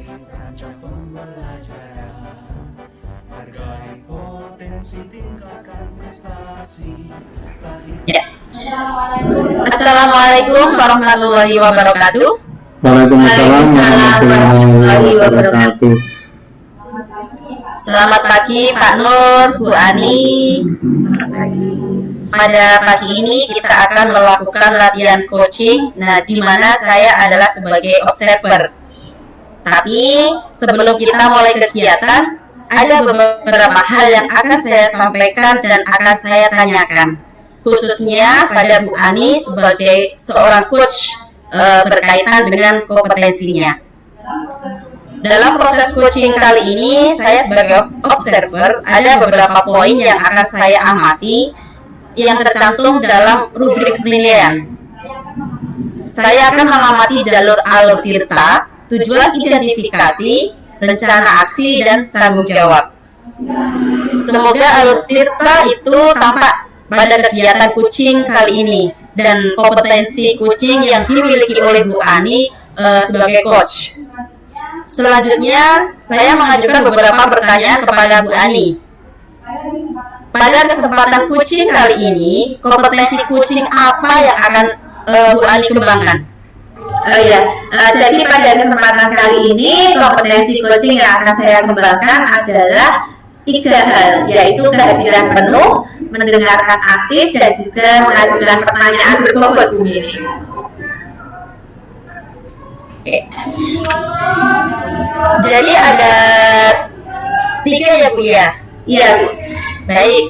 rancang pembelajaran. Hargai potensi, tingkatkan prestasi. Ya. Assalamualaikum warahmatullahi wabarakatuh. Waalaikumsalam warahmatullahi wabarakatuh. Selamat pagi Pak Nur, Bu Ani. Pada pagi ini kita akan melakukan latihan coaching. Nah, di mana saya adalah sebagai observer. Tapi sebelum kita mulai kegiatan, ada beberapa hal yang akan saya sampaikan dan akan saya tanyakan, khususnya pada Bu Ani sebagai seorang coach berkaitan dengan kompetensinya. Dalam proses coaching kali ini, saya sebagai observer ada beberapa poin yang akan saya amati yang tercantum dalam rubrik penilaian. Saya akan mengamati jalur alur tirta, tujuan identifikasi, rencana aksi, dan tanggung jawab. Semoga alur tirta itu tampak pada kegiatan coaching kali ini dan kompetensi coaching yang dimiliki oleh Bu Ani sebagai coach. Selanjutnya, saya mengajukan beberapa pertanyaan kepada Bu Ani. Pada kesempatan coaching kali ini, kompetensi coaching apa yang akan Bu Ani kembangkan? Jadi pada kesempatan kali ini kompetensi coaching yang akan saya kembangkan adalah 3 hal, yaitu kehadiran penuh, mendengarkan aktif, dan juga mengajukan pertanyaan berbobot Bu Mini. Jadi ada 3 ya Bu ya? Iya Bu. Baik.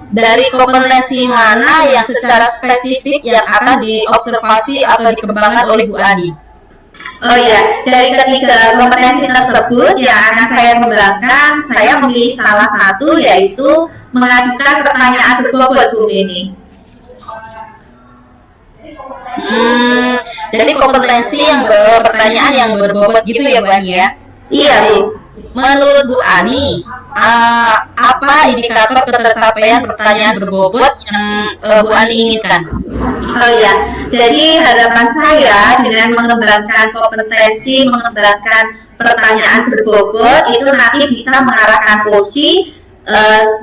Dari kompetensi mana yang secara spesifik yang akan diobservasi atau dikembangkan oleh Bu Ani? Dari ketiga kompetensi tersebut yang akan saya kembangkan, saya memilih salah satu, yaitu mengajukan pertanyaan berbobot Bu Mini. Jadi kompetensi yang pertanyaan yang berbobot gitu ya Bu Ani ya? Iya Bu. Menurut Bu Ani, apa indikator ketercapaian pertanyaan berbobot yang Bu Ani inginkan? Jadi harapan saya dengan mengembangkan kompetensi, mengembangkan pertanyaan berbobot itu nanti bisa mengarahkan coaching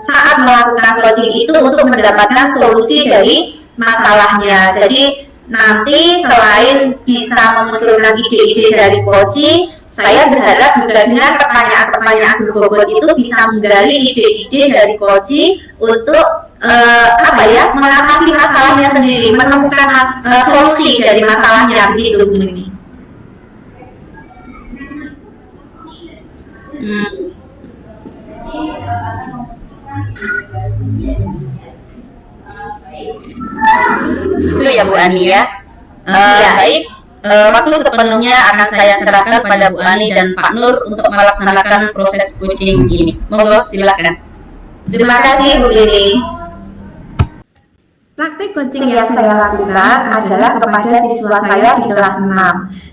saat melakukan coaching itu untuk mendapatkan solusi dari masalahnya. Jadi nanti selain bisa memunculkan ide-ide dari coaching, saya berharap juga dengan pertanyaan-pertanyaan berbobot itu bisa menggali ide-ide dari coaching untuk mengatasi masalahnya sendiri, menemukan solusi dari masalahnya, begitu Bu Mini. Itu ya Bu Ani ya. Baik. Waktu sepenuhnya akan saya serahkan pada Bu Ani dan Pak Nur untuk melaksanakan proses coaching ini. Monggo silakan. Terima kasih Bu Mini. Praktik coaching yang saya lakukan adalah kepada siswa saya di kelas 6.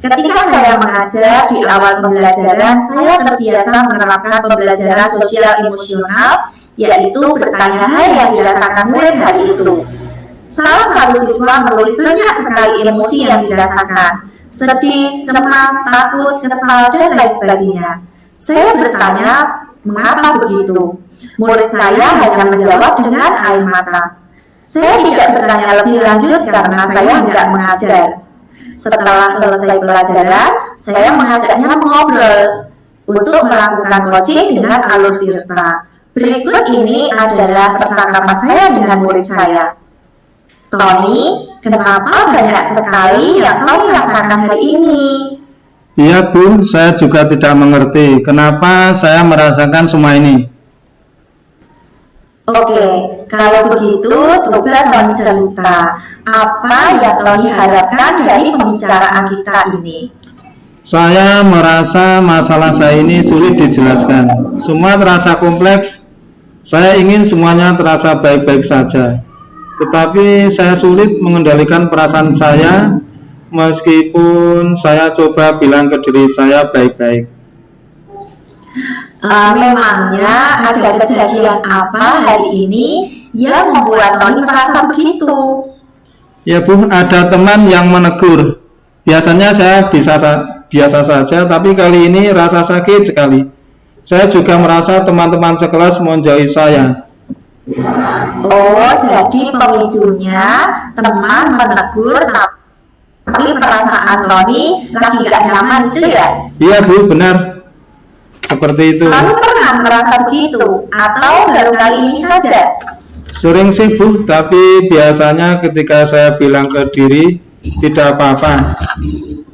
Ketika saya mengajar di awal pembelajaran, saya terbiasa menerapkan pembelajaran sosial emosional, yaitu bertanya hal yang dirasakan murid hari itu. Salah satu siswa menulis banyak sekali emosi yang dirasakan, sedih, cemas, takut, kesal, dan lain sebagainya. Saya bertanya, mengapa begitu? Murid saya hanya menjawab dengan air mata. Saya tidak bertanya lebih lanjut karena saya tidak mengajar. Setelah selesai pelajaran, saya mengajaknya mengobrol untuk melakukan coaching dengan alur tirta. Berikut ini adalah percakapan saya dengan murid saya. Tony, kenapa banyak sekali yang Tony rasakan hari ini? Iya Bu, saya juga tidak mengerti kenapa saya merasakan semua ini. Oke, kalau begitu coba Tony cerita apa yang Tony harapkan dari pembicaraan kita ini. Saya merasa masalah saya ini sulit dijelaskan. Semua terasa kompleks. Saya ingin semuanya terasa baik-baik saja. Tetapi saya sulit mengendalikan perasaan saya meskipun saya coba bilang ke diri saya baik-baik. Memangnya ada kejadian apa hari ini yang membuat Tony merasa begitu? Ya Bu, ada teman yang menegur. Biasanya saya biasa saja, tapi kali ini rasa sakit sekali. Saya juga merasa teman-teman sekelas menjauhi saya. Oh, jadi pemicunya teman menegur tapi perasaan Tony lagi gak nyaman itu ya? Iya Bu, benar. Seperti itu. Lalu pernah merasa begitu atau baru kali ini saja? Sering sih Bu, tapi biasanya ketika saya bilang ke diri tidak apa-apa.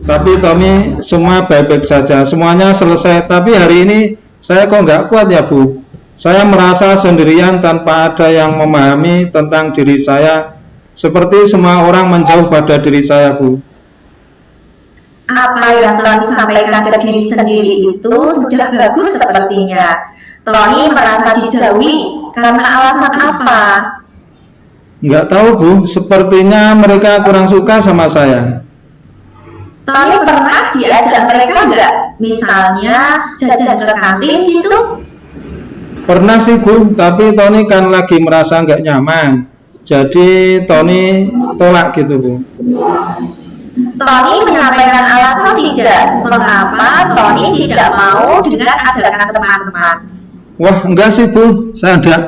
Tapi Tony semua baik-baik saja, semuanya selesai. Tapi hari ini saya kok nggak kuat ya Bu. Saya merasa sendirian tanpa ada yang memahami tentang diri saya. Seperti semua orang menjauh pada diri saya Bu. Apa yang Tony sampaikan ke diri sendiri itu sudah bagus sepertinya. Tony merasa dijauhi karena alasan apa? Nggak tahu Bu, sepertinya mereka kurang suka sama saya. Tony pernah diajak mereka nggak? Misalnya jajan ke kantin gitu? Pernah sih Bu, tapi Tony kan lagi merasa nggak nyaman. Jadi Tony tolak gitu Bu. Tony menyampaikan alasan tidak mengapa Tony tidak mau dengan ajakan teman-teman. Wah, enggak sih Bu, saya enggak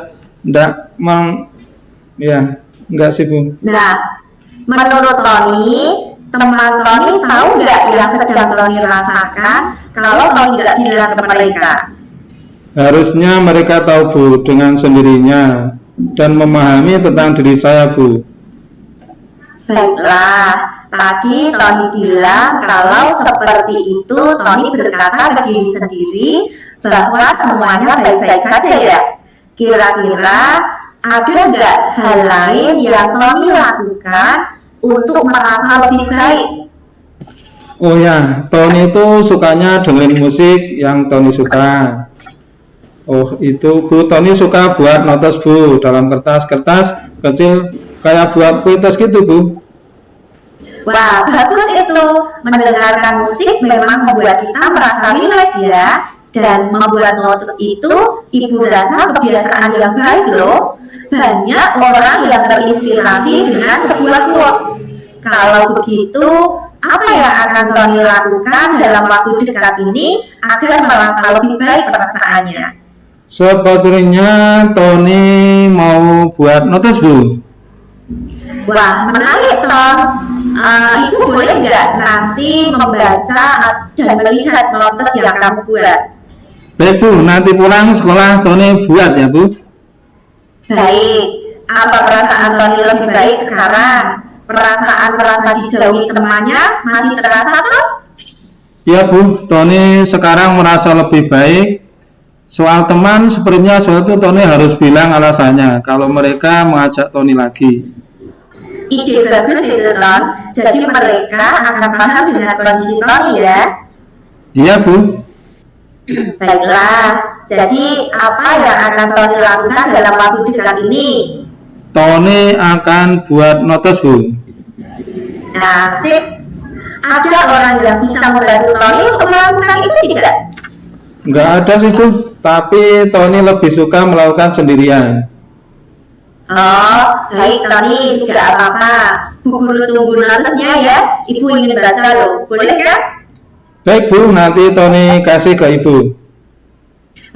sih Bu. Nah, menurut Tony, teman Tony tahu nggak yang sedang Tony rasakan kalau Tony nggak bilang ke mereka? Harusnya mereka tahu Bu dengan sendirinya dan memahami tentang diri saya Bu. Baiklah, tadi Tony bilang kalau seperti itu Tony berkata ke diri sendiri bahwa semuanya baik-baik saja ya. Kira-kira ada nggak hal lain yang Tony lakukan untuk merasa lebih baik? Oh ya, Tony itu sukanya dengerin musik yang Tony suka. Oh itu Bu, Tony suka buat notes Bu dalam kertas-kertas kecil kayak buat kuitas gitu Bu. Wah, bagus itu. Mendengarkan musik memang membuat kita merasa rileks ya. Dan membuat notes itu ibu rasa kebiasaan yang baik loh. Banyak orang yang terinspirasi dengan sebuah quotes. Kalau begitu, apa yang akan Tony lakukan dalam waktu dekat ini agar merasa lebih baik perasaannya? Sepertinya Tony mau buat notes Bu. Wah, menarik Tom. Ibu boleh nggak nanti membaca dan melihat notes yang kamu buat? Baik Bu, nanti pulang sekolah Tony buat ya Bu. Baik, apa perasaan Tony lebih baik sekarang? Perasaan merasa dijauhi temannya masih terasa toh? Ya Bu, Tony sekarang merasa lebih baik. Soal teman, sepertinya soal itu Tony harus bilang alasannya kalau mereka mengajak Tony lagi. Ide bagus itu Ton. Jadi mereka akan paham dengan kondisi Tony ya. Iya Bu. Baiklah, jadi apa yang akan Tony lakukan dalam waktu dekat ini? Tony akan buat notes Bu. Nasib, ada orang yang bisa membantu Tony untuk melakukan itu tidak? Nggak ada sih Bu, tapi Tony lebih suka melakukan sendirian. Oh, baik Tony, tidak apa-apa. Bu guru tunggu notesnya ya. Ibu ingin baca loh, boleh kan? Baik Bu, nanti Tony kasih ke Ibu.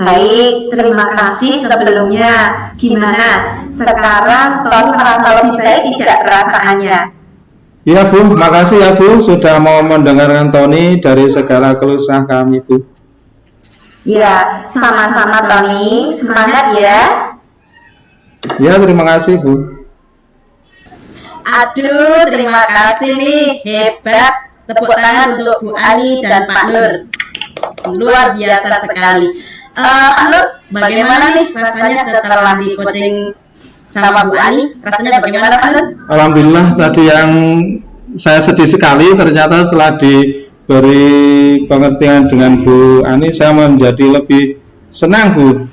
Baik, terima kasih sebelumnya. Gimana? Sekarang Tony merasa lebih baik tidak perasaannya? Iya Bu, makasih ya Bu sudah mau mendengarkan Tony dari segala keluh kesah kami Bu. Ya, sama-sama Tony. Semangat ya. Ya, terima kasih Bu. Aduh, terima kasih nih, hebat. Tepuk tangan untuk Bu Ani dan Pak Nur. Luar biasa sekali. Pak Nur, bagaimana nih rasanya setelah di coaching sama Bu Ani? Rasanya bagaimana Pak Nur? Alhamdulillah, tadi yang saya sedih sekali ternyata setelah diberi pengertian dengan Bu Ani, saya menjadi lebih senang Bu.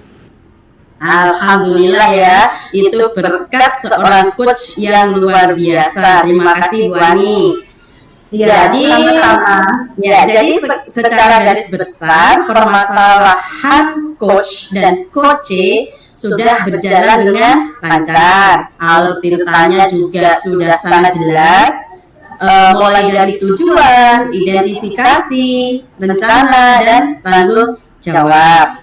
Alhamdulillah ya, itu berkat seorang coach yang luar biasa. Terima kasih Bu Ani. Ya, Jadi, sama-sama. jadi secara garis besar permasalahan coach dan coach sudah berjalan dengan lancar. Alur tintanya juga sudah sangat jelas. mulai dari tujuan, identifikasi, rencana, dan tanggung jawab.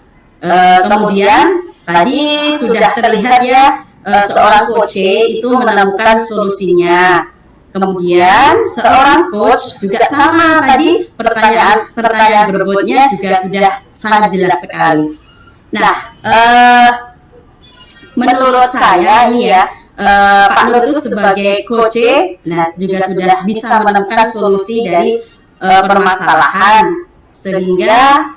Kemudian tadi sudah terlihat ya, seorang coach itu menemukan solusinya. Kemudian seorang coach juga sama tadi, pertanyaan berbobotnya juga sudah sangat jelas sekali. Nah, menurut saya ini ya, Pak Nur itu sebagai coach, nah juga sudah bisa menemukan solusi dari permasalahan, sehingga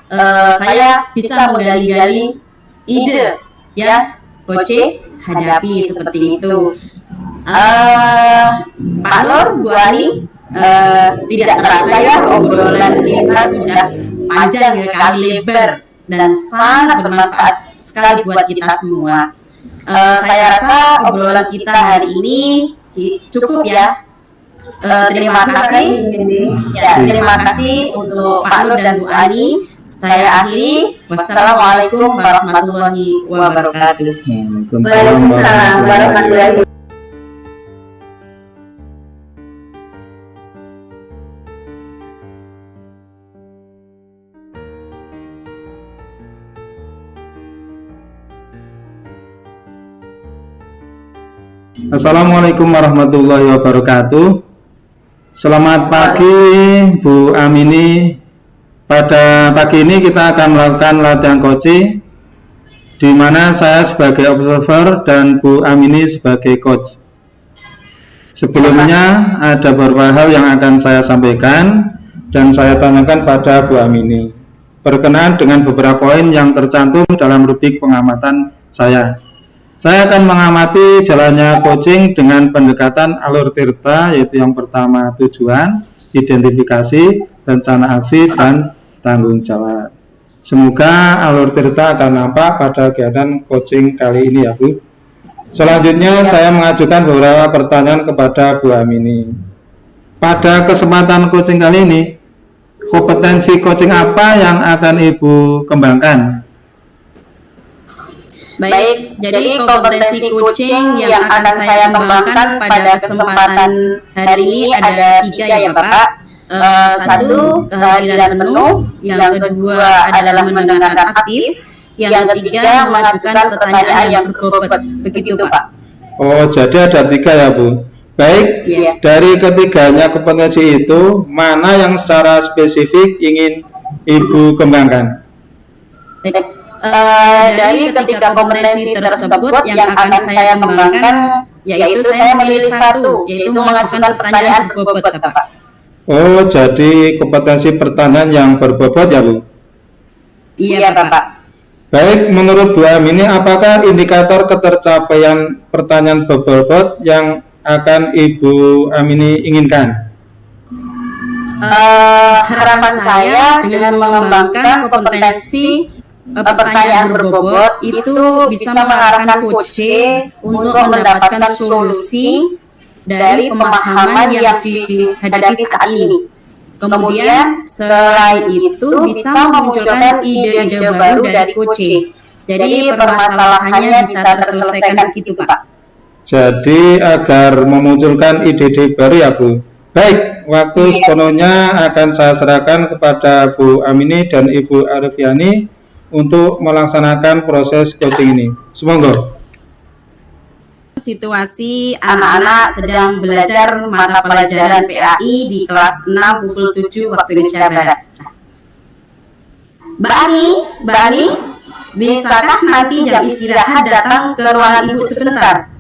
saya bisa menggali-gali ide ya coach hadapi seperti itu. Pak Nur, Bu Ani, tidak terasa ya obrolan kita sudah panjang ya, kali lebar dan sangat bermanfaat sekali buat kita semua. Saya rasa obrolan kita hari ini cukup ya. Terima kasih. Ya, terima kasih untuk Pak Nur dan Bu Ani. Saya akhiri. Wassalamualaikum warahmatullahi wabarakatuh. Waalaikumsalam warahmatullahi wabarakatuh. Assalamualaikum warahmatullahi wabarakatuh. Selamat pagi Bu Amini. Pada pagi ini kita akan melakukan latihan coaching, di mana saya sebagai observer dan Bu Amini sebagai coach. Sebelumnya ada beberapa hal yang akan saya sampaikan dan saya tanyakan pada Bu Amini berkenaan dengan beberapa poin yang tercantum dalam rubrik pengamatan saya. Saya akan mengamati jalannya coaching dengan pendekatan alur tirta, yaitu yang pertama tujuan, identifikasi, rencana aksi, dan tanggung jawab. Semoga alur tirta akan nampak pada kegiatan coaching kali ini ya Bu. Selanjutnya saya mengajukan beberapa pertanyaan kepada Bu Amini. Pada kesempatan coaching kali ini, kompetensi coaching apa yang akan Ibu kembangkan? Baik, jadi kompetensi coaching yang akan saya kembangkan pada kesempatan hari ini ada 3 ya Bapak. Satu, kehadiran penuh. Yang kedua adalah mendengarkan aktif. Yang ketiga, mengajukan pertanyaan yang berbobot. Begitu Pak. Oh, jadi ada 3 ya Bu. Baik, dari ketiganya kompetensi itu, mana yang secara spesifik ingin Ibu kembangkan? Dari ketiga kompetensi tersebut yang akan saya kembangkan, yaitu saya memilih satu, yaitu mengajukan pertanyaan berbobot Bapak. Oh, jadi kompetensi pertanyaan yang berbobot ya Bu? Iya Bapak. Baik, menurut Bu Amini, apakah indikator ketercapaian pertanyaan berbobot yang akan Ibu Amini inginkan? Harapan saya dengan mengembangkan kompetensi pertanyaan berbobot itu bisa mengarahkan coach untuk mendapatkan solusi dari pemahaman yang dihadapi saat ini. Kemudian selain itu bisa memunculkan ide-ide baru dari coach. Jadi permasalahannya bisa terselesaikan gitu Pak. Jadi agar memunculkan ide-ide baru ya Bu. Baik, waktu sepenuhnya akan saya serahkan kepada Bu Amini dan Ibu Arifiani untuk melaksanakan proses coaching ini. Semoga. Situasi anak-anak sedang belajar mata pelajaran PAI di kelas 6 pukul 7 waktu Indonesia Barat. Mbak Ani, bisakah nanti jam istirahat datang ke ruangan Ibu sebentar?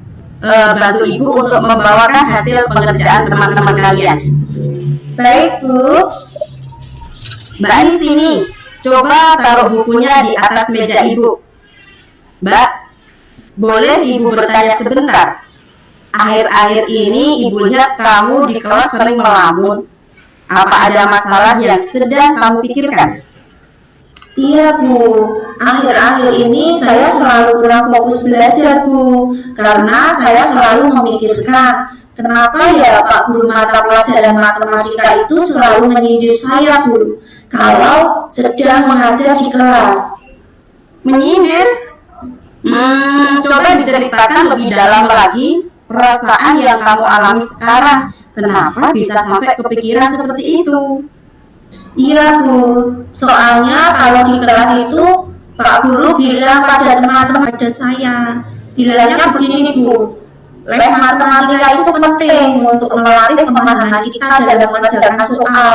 Bantu Ibu untuk membawakan hasil pengerjaan teman-teman kalian. Baik Bu. Mbak Ani sini. Coba taruh bukunya di atas meja Ibu. Mbak, boleh Ibu bertanya sebentar? Akhir-akhir ini Ibu lihat kamu di kelas sering melamun. Apa ada masalah yang sedang kamu pikirkan? Iya Bu, akhir-akhir ini saya selalu kurang fokus belajar Bu, karena saya selalu memikirkan kenapa ya Pak Guru mata pelajaran matematika itu selalu menyindir saya Bu, kalau sedang mengajar di kelas. Menyindir? Coba diceritakan lebih dalam lagi perasaan yang kamu alami sekarang Kenapa bisa sampai kepikiran seperti itu? Iya Bu, soalnya kalau di kelas itu Pak Guru bilang pada teman-teman ada saya, bilangnya begini Bu, les matematika itu penting untuk melatih pemahaman kita dalam mengerjakan soal.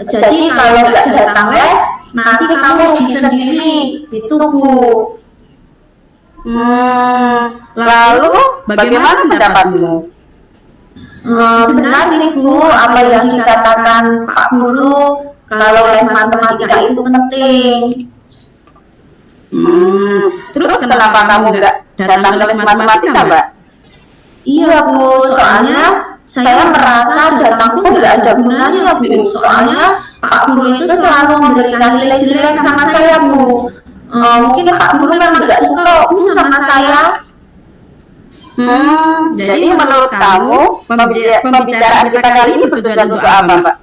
Jadi kalau nggak datang les, nanti kamu bisa sendiri, itu Bu. Lalu bagaimana pendapatmu? Benar sih Bu, apa yang dikatakan Pak Guru, kalau les matematika itu penting. Terus kenapa kamu nggak datang ke les matematika, Mbak? Iya Bu, soalnya saya merasa datang itu nggak ada gunanya Bu. Soalnya Pak Guru itu selalu memberikan nilai jelek sama saya Bu. Mungkin Pak Guru memang nggak suka Bu sama saya. Jadi menurut kamu pembicaraan kita kali ini bertujuan untuk apa, Mbak?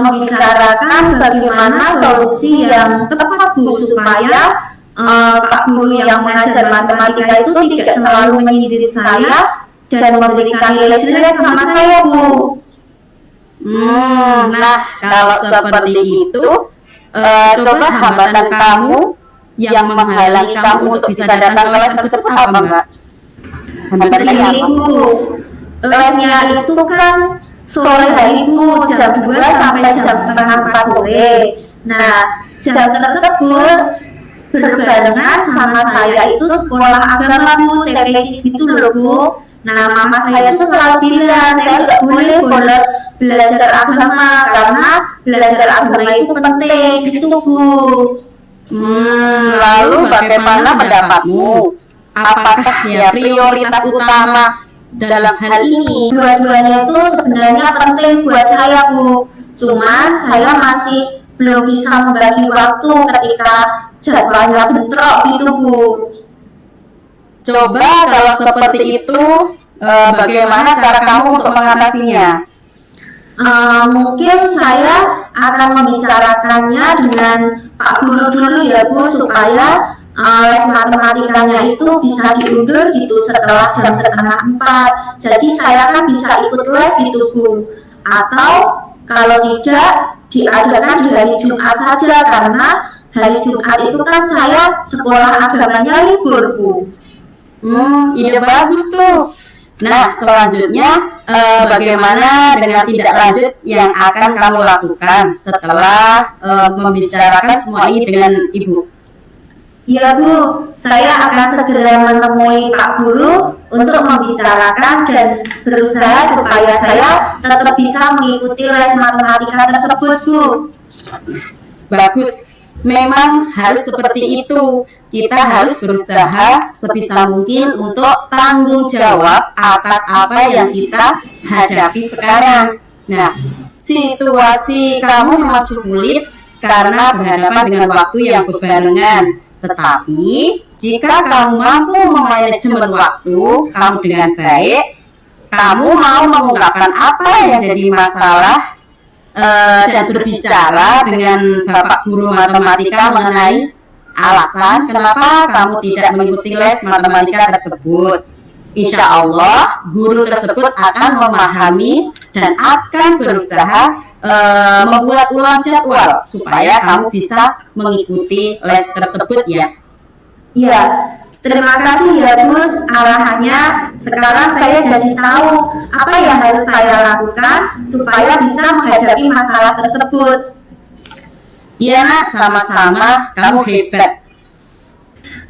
Membicarakan bagaimana solusi yang tepat Bu, supaya Pak Guru yang mengajar matematika itu tidak selalu menyindir saya dan memberikan nilai jelek sama saya Bu. Nah, kalau seperti itu, coba hambatan kamu yang menghalangi kamu untuk bisa datang ke les tersebut apa, Mbak? Hambatannya Bu, lesnya itu kan sore hari Bu, jam 2 sampai jam setengah 4 sore. Nah, jam tersebut berbarengan sama saya itu sekolah agama Bu, TPI gitu loh Bu. Nah, mama saya itu selalu bilang saya nggak boleh bolos belajar agama karena belajar agama itu penting gitu Bu. Lalu bagaimana pendapatmu? Apakah ya prioritas utama dalam hal ini? Dua-duanya itu sebenarnya penting buat saya Bu. Cuman saya masih belum bisa membagi waktu ketika jadwalnya bentrok gitu Bu. Coba kalau seperti itu, bagaimana cara kamu untuk mengatasinya? Mungkin saya akan membicarakannya dengan Pak Guru dulu ya Bu, supaya les matematikanya itu bisa diundur gitu setelah jam setengah 4. Jadi saya kan bisa ikut les gitu Bu. Atau kalau tidak, diadakan di hari Jumat saja, karena hari Jumat itu kan saya sekolah agamanya libur Bu. Ide bagus tuh. Nah, selanjutnya bagaimana dengan tindak lanjut yang akan kamu lakukan setelah membicarakan semua ini dengan Ibu? Ya Bu, saya akan segera menemui Pak Guru untuk membicarakan dan berusaha supaya saya tetap bisa mengikuti les matematika tersebut Bu. Bagus, memang harus seperti itu. Kita harus berusaha sebisa mungkin untuk tanggung jawab atas apa yang kita hadapi sekarang. Nah, situasi kamu memang sulit karena berhadapan dengan waktu yang berbarengan. Tetapi, jika kamu mampu memanajemen waktu kamu dengan baik, kamu mau mengungkapkan apa yang jadi masalah dan berbicara dengan Bapak Guru Matematika mengenai alasan kenapa kamu tidak mengikuti les matematika tersebut. Insya Allah, guru tersebut akan memahami dan akan berusaha membuat ulang jadwal supaya kamu bisa mengikuti les tersebut ya. Iya, terima kasih ya Gus arahannya. Sekarang saya jadi tahu apa yang harus saya lakukan supaya bisa menghadapi masalah tersebut. Iya Nak, sama-sama, kamu hebat.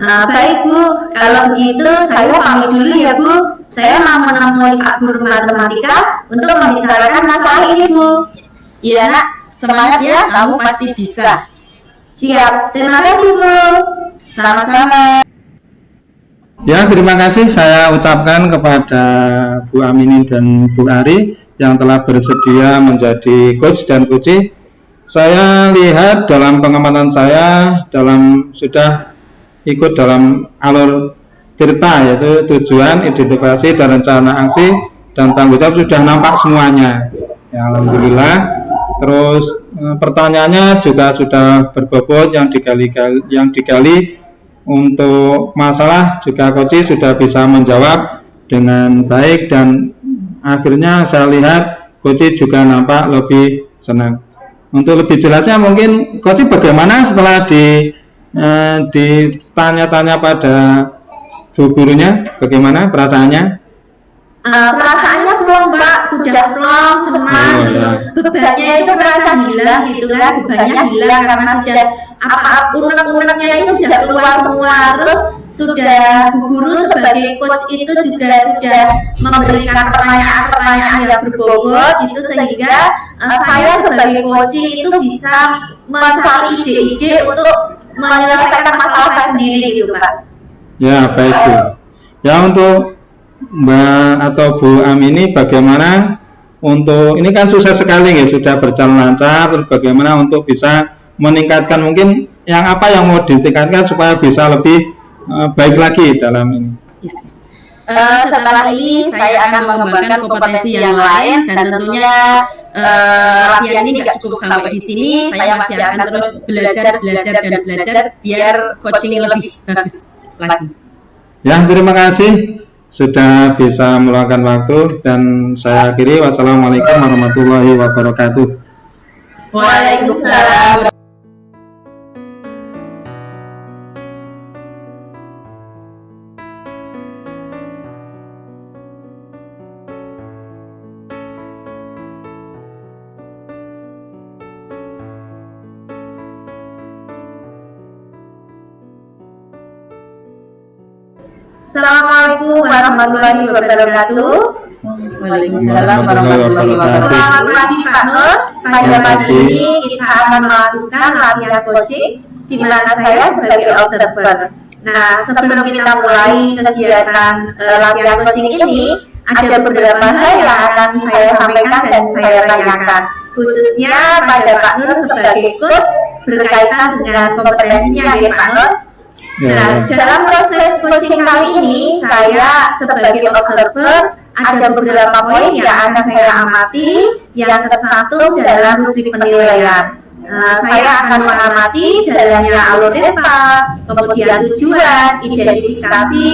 Baik Bu, kalau begitu saya pamit dulu ya Bu. Saya mau menemui Pak Guru Matematika untuk membicarakan masalah ini Bu. Iya Nak, semangat ya, kamu pasti bisa. Siap, terima kasih Bu. Sama-sama. Ya, terima kasih saya ucapkan kepada Bu Amini dan Bu Ari yang telah bersedia menjadi coach dan coachee. Saya lihat dalam pengamatan saya sudah ikut dalam alur tirta, yaitu tujuan, identifikasi, dan rencana aksi dan tanggung jawab sudah nampak semuanya. Ya, alhamdulillah. Terus pertanyaannya juga sudah berbobot yang digali untuk masalah juga coachee sudah bisa menjawab dengan baik dan akhirnya saya lihat Koci juga nampak lebih senang. Untuk lebih jelasnya mungkin Koci bagaimana setelah ditanya-tanya pada bu gurunya, bagaimana perasaannya? Perasaannya plong Pak, sudah plong, senang gitu. Bebannya itu merasa hilang gitu kan, bebannya hilang karena sudah unek-uneknya itu sudah keluar semua. Terus sudah bu guru sebagai coach itu juga sudah memberikan pertanyaan-pertanyaan yang berbobot itu, sehingga saya sebagai coach itu bisa mencari ide-ide untuk menyelesaikan masalah saya sendiri gitu Pak. Ya baik Bu. Ya untuk Mbak atau Bu Amini bagaimana untuk ini kan sukses sekali ya, sudah berjalan lancar, terus bagaimana untuk bisa meningkatkan mungkin yang apa yang mau ditingkatkan supaya bisa lebih baik lagi dalam ini. Setelah ini saya akan mengembangkan kompetensi yang lain, dan tentunya latihan ini nggak cukup sampai di sini. Saya masih akan terus belajar biar coaching lebih bagus lagi. Ya, terima kasih sudah bisa meluangkan waktu, dan saya akhiri. Wassalamualaikum warahmatullahi wabarakatuh. Waalaikumsalam. Assalamualaikum warahmatullahi wabarakatuh. Waalaikumsalam warahmatullahi wabarakatuh. Selamat pagi Pak Nur. Pada pagi ini kita akan melakukan latihan coaching di mana saya sebagai observer. Nah, sebelum kita mulai kegiatan latihan coaching ini, ada beberapa hal yang akan saya sampaikan dan saya tanyakan, khususnya pada Pak Nur sebagai coach berkaitan dengan kompetensinya ya Pak Nur. Nah, dalam proses coaching kali ini, saya sebagai observer ada beberapa poin yang akan saya amati yang tercantum dalam rubrik penilaian. Saya akan mengamati jalannya alur data, kemudian tujuan, identifikasi,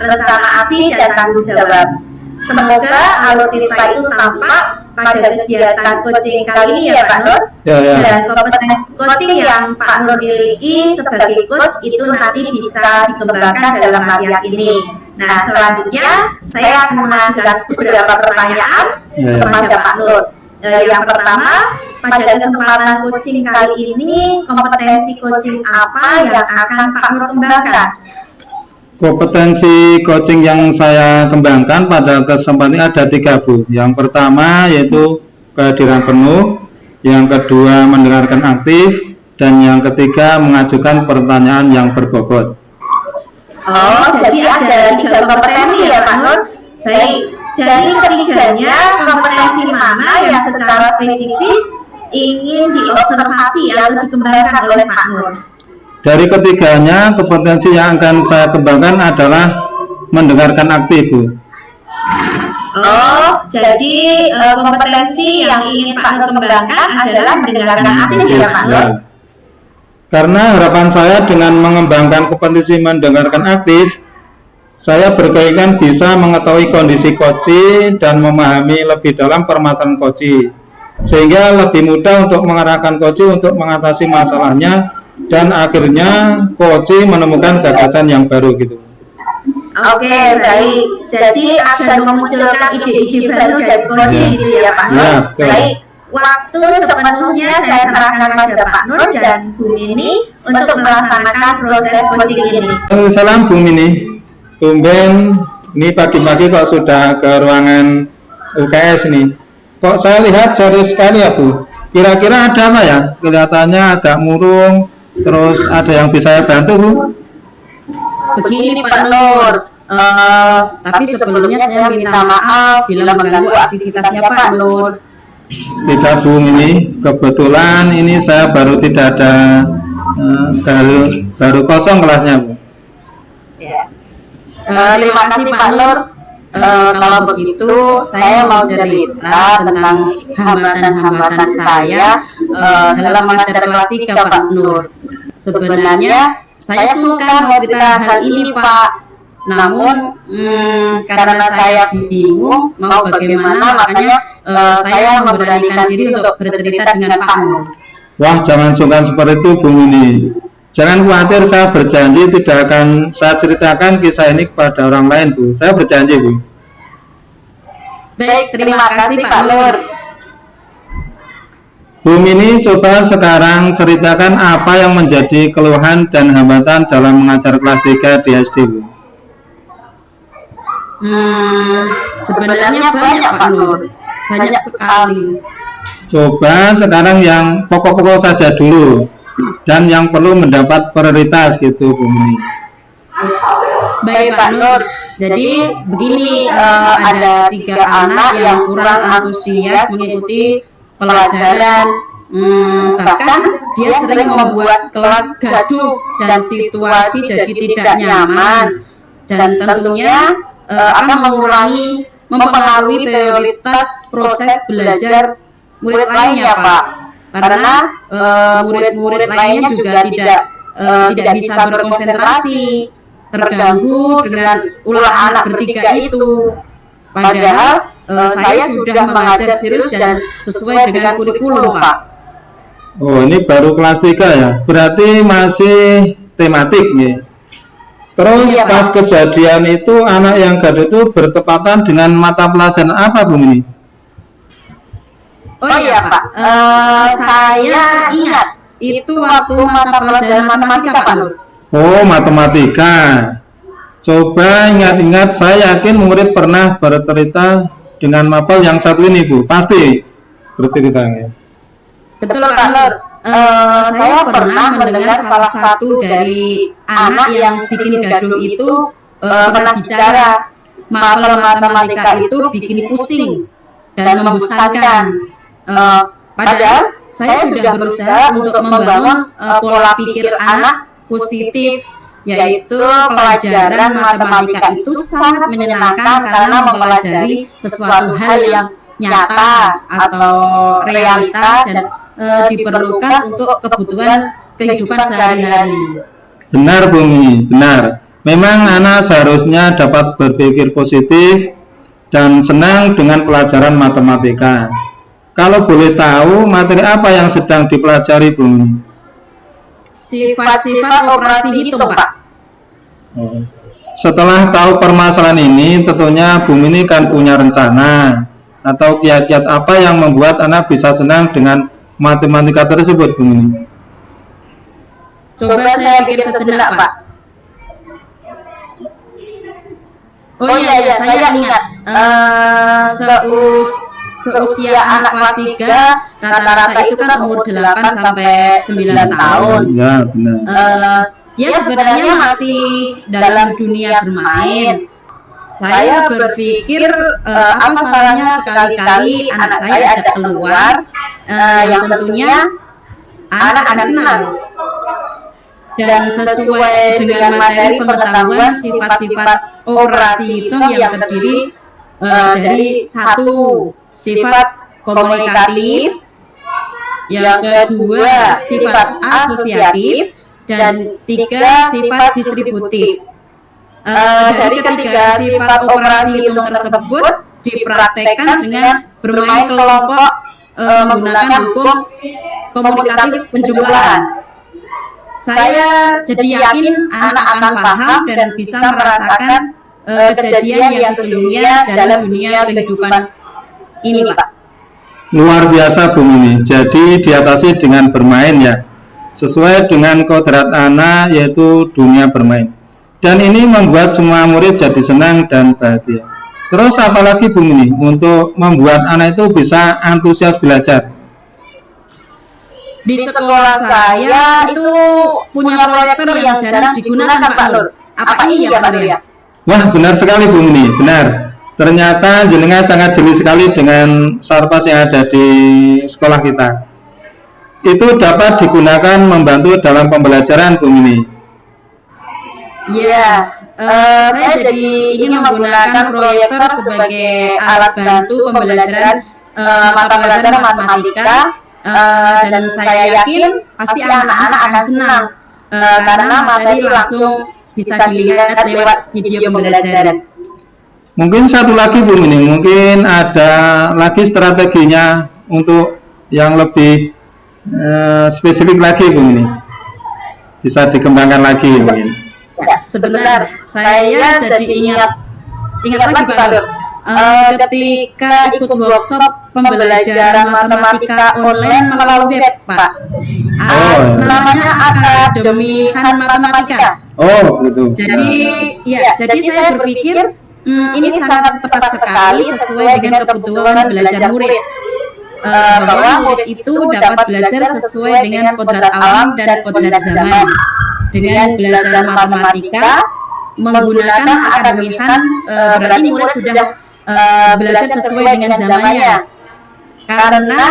rencana aksi, dan tanggung jawab. Semoga alur data itu tampak pada kegiatan coaching kali ini ya Pak Nur. Dan kompetensi coaching yang Pak Nur miliki sebagai coach itu nanti bisa dikembangkan dalam latihan ini. Nah, selanjutnya saya akan mengajukan beberapa pertanyaan kepada Pak Nur. Yang pertama, pada kesempatan coaching kali ini, kompetensi coaching apa yang akan Pak Nur kembangkan? Kompetensi coaching yang saya kembangkan pada kesempatan ini ada 3 Bu. Yang pertama yaitu kehadiran penuh, yang kedua mendengarkan aktif, dan yang ketiga mengajukan pertanyaan yang berbobot. Oh, jadi ada 3 kompetensi ya Pak Nur. Baik, dari ketiganya kompetensi mana yang secara spesifik ingin diobservasi atau dikembangkan oleh Pak Nur? Dari ketiganya, kompetensi yang akan saya kembangkan adalah mendengarkan aktif, Bu. Oh, jadi kompetensi yang ingin Pak Nur kembangkan adalah mendengarkan aktif ya Pak Nur? Karena harapan saya dengan mengembangkan kompetensi mendengarkan aktif, saya berkeinginan bisa mengetahui kondisi coach dan memahami lebih dalam permasalahan coach, sehingga lebih mudah untuk mengarahkan coach untuk mengatasi masalahnya, dan akhirnya coach menemukan gagasan yang baru gitu. Oke, baik. Jadi akan memunculkan ide-ide baru dari coach gitu ya Pak Nur. Baik. Waktu sepenuhnya saya serahkan pada Pak Nur dan Bu Mini untuk melaksanakan proses coaching ini. Salam Bu Mini. Tumben ini pagi-pagi kok sudah ke ruangan UKS ini. Kok saya lihat serius sekali ya Bu. Kira-kira ada apa ya? Kelihatannya agak murung. Terus ada yang bisa saya bantu Bu? Begini Pak Nur, tapi sebelumnya saya minta maaf bila mengganggu aktivitasnya Pak Nur. Tidak Bu, ini kebetulan ini saya baru tidak ada baru kosong kelasnya Bu. Ya. Terima kasih Pak Nur. Kalau begitu saya mau cerita tentang hambatan-hambatan saya dalam mengajar kelas 3 Pak Nur. Sebenarnya saya suka mau cerita hal ini Pak. Namun karena saya bingung mau bagaimana, makanya saya memberanikan diri untuk bercerita dengan Pak Nur. Wah, jangan sungkan seperti itu Bu Mini. Jangan khawatir, saya berjanji tidak akan saya ceritakan kisah ini kepada orang lain Bu. Saya berjanji Bu. Baik, terima kasih Pak Nur. Bu Mini, coba sekarang ceritakan apa yang menjadi keluhan dan hambatan dalam mengajar kelas 3 di SD Bu. Sebenarnya banyak Pak Nur, banyak sekali. Coba sekarang yang pokok-pokok saja dulu dan yang perlu mendapat prioritas gitu Bu Mini. Baik Pak Nur, jadi begini, ada 3 anak yang kurang antusias mengikuti pelajaran, bahkan dia sering membuat kelas gaduh dan situasi jadi tidak nyaman, dan tentunya akan mempengaruhi prioritas proses belajar murid lainnya Pak, karena murid-murid lainnya juga tidak bisa berkonsentrasi, terganggu dengan ulah anak bertiga itu. Padahal saya sudah mengajar serius dan sesuai dengan kurikulum Pak. Oh, ini baru kelas 3 ya, berarti masih tematik nih. Terus Iya, pas Pak. kejadian itu anak yang gaduh itu bertepatan dengan mata pelajaran apa Bu Mini? Oh iya Pak, saya ingat itu waktu mata pelajaran matematika Pak Nur. Oh, matematika. Coba ingat-ingat, saya yakin murid pernah bercerita dengan mapel yang satu ini Bu, pasti berceritanya. Betul Pak Nur. Saya pernah mendengar salah satu dari anak yang bikin gaduh itu pernah bicara, mapel matematika itu bikin pusing dan membosankan. Padahal saya sudah berusaha untuk membangun pola pikir anak positif, yaitu pelajaran matematika itu sangat menyenangkan karena mempelajari sesuatu hal yang nyata atau realita dan diperlukan untuk kebutuhan kehidupan sehari-hari. Benar Bu Mini, benar. Memang anak seharusnya dapat berpikir positif dan senang dengan pelajaran matematika. Kalau boleh tahu, materi apa yang sedang dipelajari Bu Mini? Sifat-sifat operasi hitung Pak. Oh. Setelah tahu permasalahan ini, tentunya Bu Mini kan punya rencana atau kiat-kiat apa yang membuat anak bisa senang dengan matematika tersebut Bu Mini? Coba saya pikir sejenak Pak. Oh iya, saya ingat. Seusia anak kelas 3 rata-rata itu kan umur 8 sampai 9 tahun. Ya, benar. Ya sebenarnya masih dalam dunia bermain. Saya berpikir apa salahnya sekali-kali anak saya ajak keluar, yang tentunya anak akan senang. Dan sesuai dengan materi pengetahuan sifat-sifat operasi hitung yang terdiri dari 1 sifat komunikatif, yang kedua sifat asosiatif, dan 3 sifat distributif. Dari ketiga sifat operasi hitung tersebut dipraktekkan dengan bermain kelompok menggunakan hukum komunikatif penjumlahan. Saya jadi yakin anak akan paham dan bisa merasakan kejadian yang sesungguhnya dalam dunia kehidupan ini Pak. Luar biasa Bu Mini. Jadi diatasi dengan bermain ya, sesuai dengan kodrat anak, yaitu dunia bermain. Dan ini membuat semua murid jadi senang dan bahagia. Terus apalagi Bu Mini untuk membuat anak itu bisa antusias belajar? Di sekolah saya itu punya proyektor yang jarang digunakan Pak Nur. Apa iya Pak Nur ya? Wah, benar sekali Bu Mini, benar. Ternyata jenengan sangat jeli sekali dengan sarpas yang ada di sekolah kita. Itu dapat digunakan membantu dalam pembelajaran Bu Mini. Iya, saya jadi ingin menggunakan proyektor sebagai alat bantu pembelajaran mata pelajaran matematika, dan saya yakin pasti anak-anak akan senang karena materi langsung bisa dilihat lewat video pembelajaran. Mungkin satu lagi Bu ini, mungkin ada lagi strateginya untuk yang lebih spesifik lagi Bu ini, bisa dikembangkan lagi mungkin. Ya, sebentar, saya jadi ingat lagi Pak Nur. Ketika ikut workshop pembelajaran matematika online melalui web Pak, namanya Akademi Han Matematika. Oh gitu. Jadi saya berpikir ini sangat tepat sekali sesuai dengan kebutuhan belajar murid. Bahwa murid itu dapat belajar sesuai dengan kodrat alam dan kodrat zaman. Dengan belajar matematika menggunakan Akademi Han, berarti murid sudah belajar sesuai dengan zamannya. Karena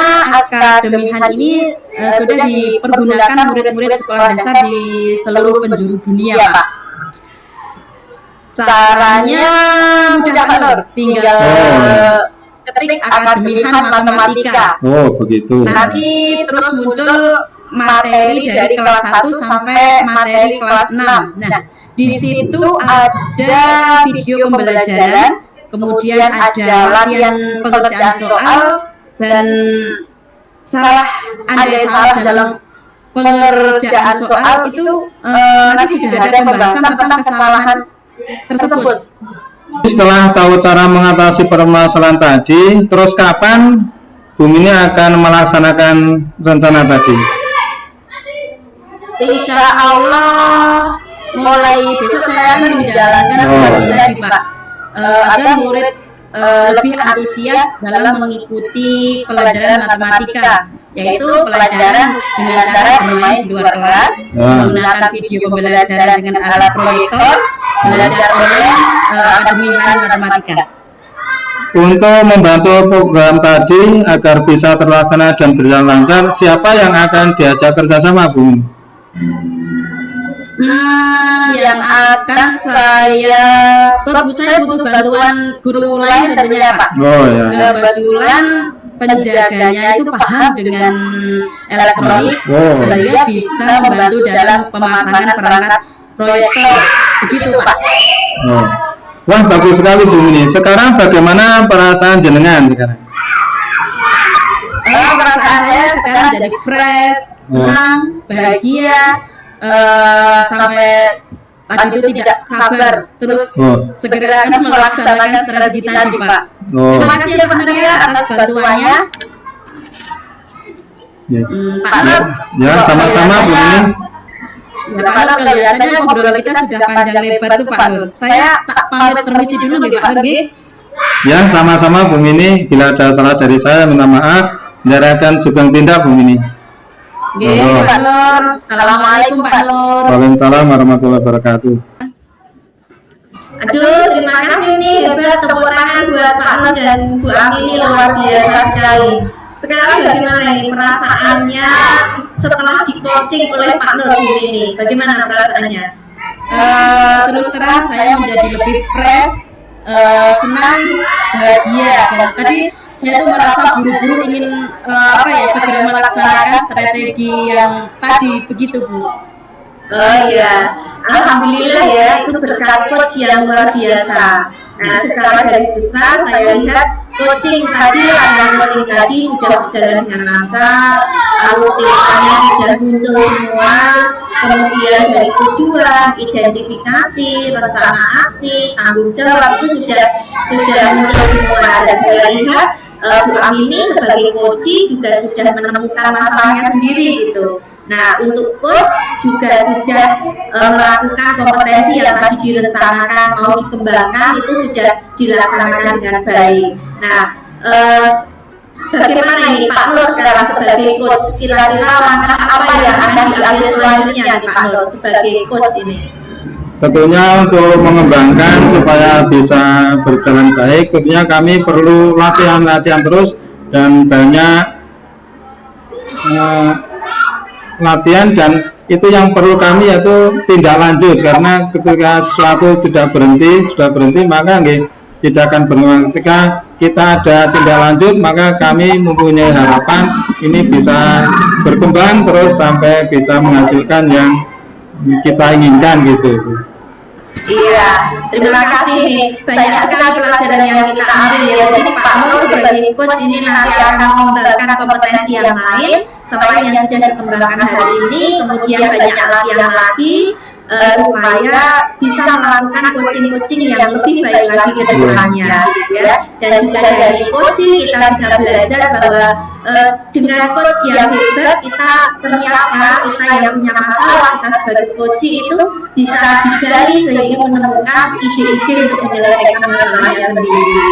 Akademi Han ini sudah dipergunakan murid-murid sekolah dasar di seluruh penjuru dunia, Pak. Caranya mudah Pak Nur, tinggal ketik Akademi Han Matematika. Oh begitu. Nanti terus muncul materi dari kelas 1 sampai materi kelas 6. Nah, di situ ada video pembelajaran, kemudian ada latihan pengerjaan soal, dan ada salah dalam pengerjaan soal itu nanti sudah ada pembahasan tentang kesalahan tersebut. Setelah tahu cara mengatasi permasalahan tadi, terus kapan Bu Mini akan melaksanakan rencana tadi? Insya Allah mulai besok saya akan menjalankan seperti tadi Pak, agar murid lebih antusias dalam mengikuti pelajaran matematika, yaitu pelajaran dengan cara bermain di luar kelas, menggunakan video pembelajaran dengan alat proyektor, belajar online Akademi Han Matematika. Untuk membantu program tadi agar bisa terlaksana dan berjalan lancar, siapa yang akan diajak kerjasama Bu Mini? Yang akan saya butuh bantuan guru lain tentunya Pak. Kebetulan penjaganya itu paham dengan elektronik, sehingga bisa membantu dalam pemasangan perangkat proyektor. Begitu Pak. Wah bagus sekali Bu Mini. Sekarang bagaimana perasaan jenengan sekarang? Perasaan saya sekarang jadi fresh, senang, bahagia. Sampai tadi itu tidak sabar terus segera akan melaksanakan strategi tadi Pak. Terima kasih sebenarnya atas bantuannya. Pak Nur. Ya sama-sama Bu Mini. Ya Pak Nur, kelihatannya obrolan kita sudah panjang lebar tuh Pak Nur. Saya tak pamit permisi dulu nih Pak Nur. Ya sama-sama Bu Mini. Bila ada salah dari saya minta maaf. Menyerahkan sugeng tindak Bu Mini. Pak Nur. Assalamualaikum Pak Nur. Waalaikumsalam warahmatullahi wabarakatuh. Aduh, terima kasih nih, hebat, tepuk tangan buat Pak Nur dan Bu Ami, ini luar biasa sekali. Sekarang bagaimana ini perasaannya setelah di coaching oleh Pak Nur ini? Bagaimana perasaannya? Terus terang saya menjadi lebih fresh, senang, bahagia. Dan tadi saya tuh merasa buru-buru ingin segera melaksanakan strategi yang tadi begitu Bu. Oh iya, alhamdulillah ya, itu berkat coach yang luar biasa. Nah, secara garis besar saya lihat latihan coaching tadi sudah berjalan dengan lancar, alur-alurnya sudah muncul semua, kemudian dari tujuan, identifikasi, rencana aksi, tanggung jawab itu sudah muncul semua. Dan saya lihat Bu Amini sebagai coach juga sudah menemukan masalahnya sendiri gitu. Nah, untuk coach juga sudah melakukan kompetensi yang tadi direncanakan mau dikembangkan itu sudah dilaksanakan dengan baik. Nah, bagaimana ini Pak Nur sekarang sebagai coach? Kira-kira langkah apa yang akan diambil selanjutnya nih Pak Nur sebagai coach ini? Tentunya untuk mengembangkan supaya bisa berjalan baik, tentunya kami perlu latihan terus dan banyak latihan, dan itu yang perlu kami yaitu tindak lanjut, karena ketika sesuatu sudah berhenti maka tidak akan berkembang. Ketika kita ada tindak lanjut maka kami mempunyai harapan ini bisa berkembang terus sampai bisa menghasilkan yang kita inginkan gitu. Iya, terima kasih nih. Banyak sekali pelajaran yang kita ambil ya. Jadi Pak Nur sebagai coach ini nanti akan mengembangkan kompetensi yang lain selain yang sudah dikembangkan hari ini. Kemudian banyak latihan lagi supaya bisa melakukan coaching-coaching yang lebih baik lagi ke depannya, ya. Dan juga dari coaching kita bisa belajar bahwa dengan coach yang hebat kita ternyata kita yang punya masalah kita sebagai coaching itu bisa digali sehingga menemukan ide-ide untuk menyelesaikan masalahnya sendiri.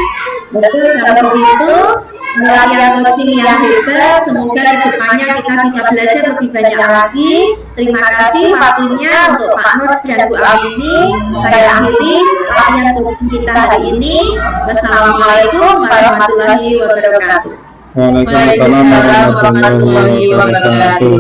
Betul, kalau begitu latihan coaching yang hebat, semoga di depannya kita bisa belajar lebih banyak lagi. Terima kasih waktunya untuk Pak Nur dan Bu Amini. Saya akhiri latihan coaching kita hari ini. Wassalamualaikum warahmatullahi wabarakatuh. Waalaikumsalam warahmatullahi wabarakatuh.